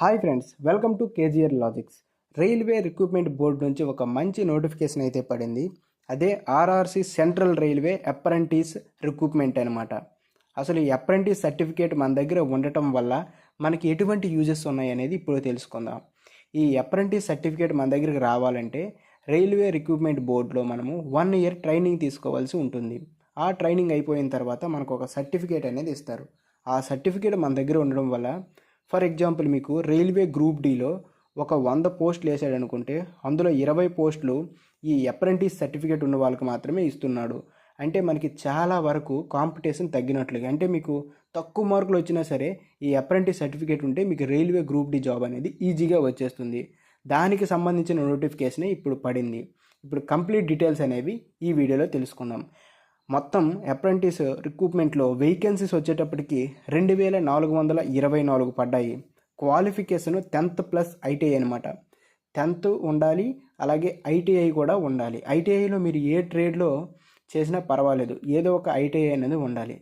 Hi friends, welcome to KGR logics. Railway recruitment board నుంచి ఒక మంచి నోటిఫికేషన్ అయితే పడింది. అదే RRC central railway apprentice recruitment అనమాట. అసలు ఈ అప్రెంటిస్ సర్టిఫికేట్ మన దగ్గర ఉండటం వల్ల మనకి ఎటువంటి యూజెస్ ఉన్నాయి అనేది ఇప్పుడు తెలుసుకుందాం. ఈ అప్రెంటిస్ సర్టిఫికేట్ మన దగ్గరికి రావాలంటే రైల్వే రిక్రూట్మెంట్ బోర్డులో మనము 1 ఇయర్ ట్రైనింగ్ తీసుకోవాల్సి ఉంటుంది. ఆ ట్రైనింగ్ అయిపోయిన తర్వాత మనకు ఒక సర్టిఫికేట్ అనేది ఇస్తారు. ఆ సర్టిఫికేట్ మన దగ్గర ఉండడం వల్ల ఫర్ ఎగ్జాంపుల్ మీకు రైల్వే గ్రూప్ డీలో ఒక 100 పోస్టులు వేసాడు అనుకుంటే అందులో 20 పోస్టులు ఈ అప్రెంటిస్ సర్టిఫికేట్ ఉన్న వాళ్ళకి మాత్రమే ఇస్తున్నాడు. అంటే మనకి చాలా వరకు కాంపిటీషన్ తగ్గినట్లుగా. అంటే మీకు తక్కువ మార్కులు వచ్చినా సరే ఈ అప్రెంటిస్ సర్టిఫికేట్ ఉంటే మీకు రైల్వే గ్రూప్ డి జాబ్ అనేది ఈజీగా వచ్చేస్తుంది. దానికి సంబంధించిన నోటిఫికేషన్ ఇప్పుడు పడింది. ఇప్పుడు కంప్లీట్ డీటెయిల్స్ అనేవి ఈ వీడియోలో తెలుసుకుందాం. మొత్తం అప్రెంటిస్ రిక్రూట్మెంట్లో వేకెన్సీస్ వచ్చేటప్పటికి 2424 పడ్డాయి. క్వాలిఫికేషన్ 10th+ ఐటీఐ అనమాట. 10th ఉండాలి, అలాగే ఐటీఐ కూడా ఉండాలి. ఐటీఐలో మీరు ఏ ట్రేడ్లో చేసినా పర్వాలేదు, ఏదో ఒక ఐటీఐ అనేది ఉండాలి.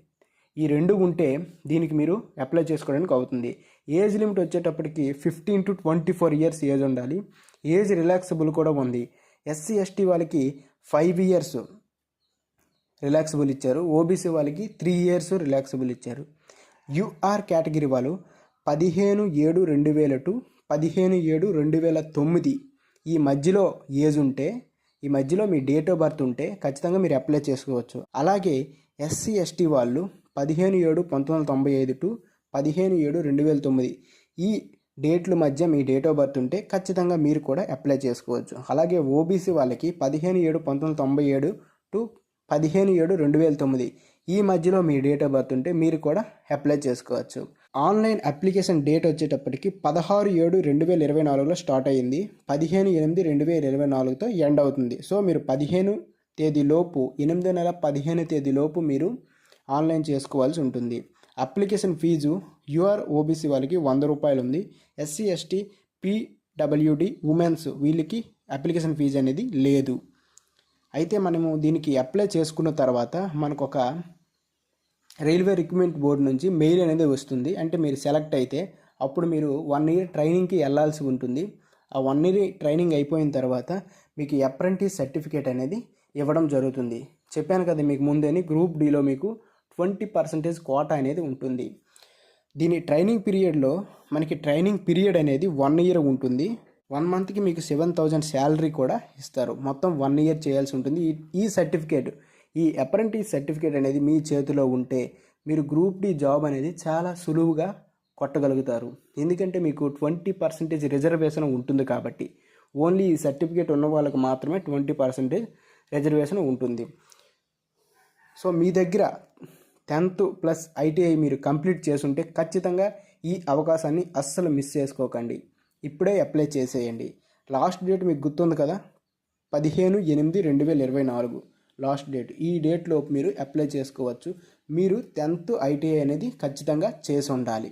ఈ రెండు ఉంటే దీనికి మీరు అప్లై చేసుకోవడానికి అవుతుంది. ఏజ్ లిమిట్ వచ్చేటప్పటికి 15 to 24 ఇయర్స్ ఏజ్ ఉండాలి. ఏజ్ రిలాక్సబుల్ కూడా ఉంది. ఎస్సీ ఎస్టీ వాళ్ళకి 5 ఇయర్స్ రిలాక్సబుల్ ఇచ్చారు. ఓబీసీ వాళ్ళకి 3 ఇయర్స్ రిలాక్సబుల్ ఇచ్చారు. యూఆర్ కేటగిరీ వాళ్ళు 15/7/2000 to 15/7/2009 ఈ మధ్యలో ఏజ్ ఉంటే, ఈ మధ్యలో మీ డేట్ ఆఫ్ బర్త్ ఉంటే ఖచ్చితంగా మీరు అప్లై చేసుకోవచ్చు. అలాగే ఎస్సీ ఎస్టీ వాళ్ళు 15/7/1995 to 15/7/2009 ఈ డేట్ల మధ్య మీ డేట్ ఆఫ్ బర్త్ ఉంటే ఖచ్చితంగా మీరు కూడా అప్లై చేసుకోవచ్చు. అలాగే ఓబీసీ వాళ్ళకి 15/7/1997 to 15/7/2009 ఈ మధ్యలో మీ డేట్ ఆఫ్ బర్త్ ఉంటే మీరు కూడా అప్లై చేసుకోవచ్చు. ఆన్లైన్ అప్లికేషన్ డేట్ వచ్చేటప్పటికి 16/7/2024లో స్టార్ట్ అయ్యింది. 15/8/2024తో ఎండ్ అవుతుంది. సో మీరు 15 తేదీలోపు 8 నెల 15 తేదీలోపు మీరు ఆన్లైన్ చేసుకోవాల్సి ఉంటుంది. అప్లికేషన్ ఫీజు యూఆర్ ఓబీసీ వాళ్ళకి 100 రూపాయలు ఉంది. ఎస్సీ ఎస్టీ పీడబ్ల్యూడి ఉమెన్స్ వీళ్ళకి అప్లికేషన్ ఫీజు అనేది లేదు. అయితే మనము దీనికి అప్లై చేసుకున్న తర్వాత మనకు ఒక రైల్వే రిక్రూట్మెంట్ బోర్డు నుంచి మెయిల్ అనేది వస్తుంది. అంటే మీరు సెలెక్ట్ అయితే అప్పుడు మీరు 1 ఇయర్ ట్రైనింగ్కి వెళ్ళాల్సి ఉంటుంది. ఆ 1 ఇయర్ ట్రైనింగ్ అయిపోయిన తర్వాత మీకు అప్రెంటిస్ సర్టిఫికేట్ అనేది ఇవ్వడం జరుగుతుంది. చెప్పాను కదా మీకు ముందేని గ్రూప్ డీలో మీకు 20% కోటా అనేది ఉంటుంది. దీని ట్రైనింగ్ పీరియడ్లో మనకి ట్రైనింగ్ పీరియడ్ అనేది 1 ఇయర్ ఉంటుంది. 1 మంత్కి మీకు 7,000 శాలరీ కూడా ఇస్తారు. మొత్తం 1 ఇయర్ చేయాల్సి ఉంటుంది. ఈ సర్టిఫికేట్, ఈ అప్రెంటిస్ సర్టిఫికేట్ అనేది మీ చేతిలో ఉంటే మీరు గ్రూప్ డి జాబ్ అనేది చాలా సులువుగా కొట్టగలుగుతారు. ఎందుకంటే మీకు 20% రిజర్వేషన్ ఉంటుంది కాబట్టి. ఓన్లీ ఈ సర్టిఫికేట్ ఉన్న వాళ్ళకి మాత్రమే 20% రిజర్వేషన్ ఉంటుంది. సో మీ దగ్గర 10th+ ఐటీఐ మీరు కంప్లీట్ చేసుంటే ఖచ్చితంగా ఈ అవకాశాన్ని అస్సలు మిస్ చేసుకోకండి. ఇప్పుడే అప్లై చేసేయండి. లాస్ట్ డేట్ మీకు గుర్తుంది కదా, 15/8/2024 లాస్ట్ డేట్. ఈ డేట్లోపు మీరు అప్లై చేసుకోవచ్చు. మీరు 10th ఐటీఐ అనేది ఖచ్చితంగా చేసి ఉండాలి.